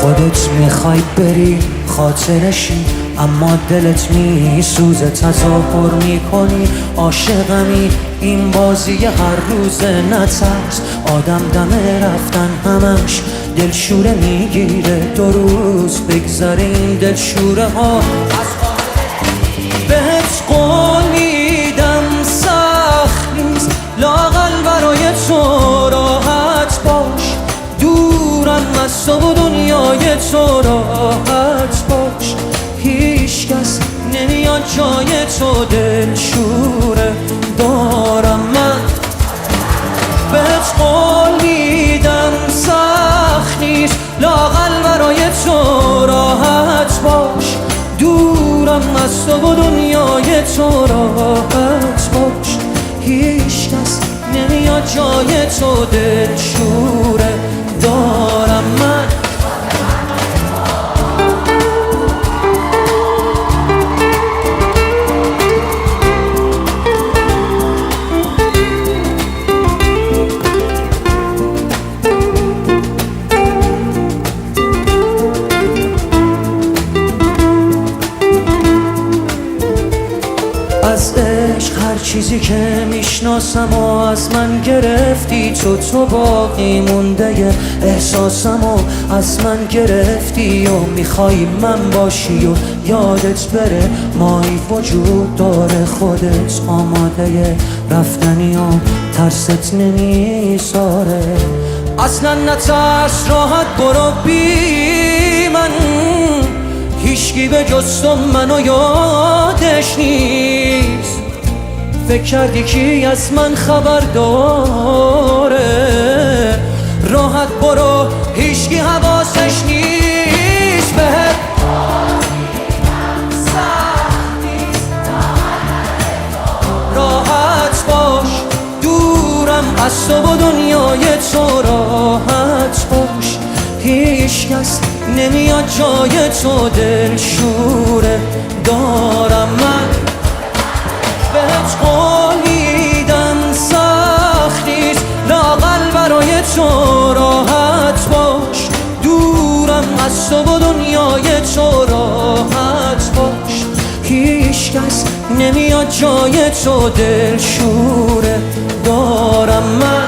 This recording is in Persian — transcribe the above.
خودت میخوای بری خاطرشی، اما دلت میسوزه تظاهر میکنی عاشقمی. این بازی هر روز نترس، آدم دم رفتن همش دلشوره میگیره. 2 روز بگذره این دلشوره ها. بهت قول میدم سخت نیست، لااقل برای تو راحت باش. دورم از تو و دنیای تو راحت باش. هیچ کس نمیاد جای تو دلشوره دارم من. بهت قول میدم سخت نیست، لااقل برای تو راحت باش. دورم از تو و دنیای تو راحت باش. هیچ کس نمیاد جای تو دلشوره دارم من. از عشق هر چیزی که میشناسم و از من گرفتی تو باقی مونده احساسم و از من گرفتی و میخوای من باشی و یادت بره مایی وجود داره. خودت آماده رفتنی و ترست نمیذاره. اصلا نترس راحت برو بی من، هیچکی به جز تو منو یادش نیست. فکر کردی کی از من خبر داره؟ راحت برو هیچکی حواسش نیست. بهت راحت باش. دورم از تو و دنیای تو راحت باش. هیچ کس نمیاد جای تو دلشوره دارم من. بهت قول میدم سخت نیست، لااقل برای تو راحت باش. دورم از تو و دنیای تو راحت باش. هیچ کس نمیاد جای تو دلشوره دارم من.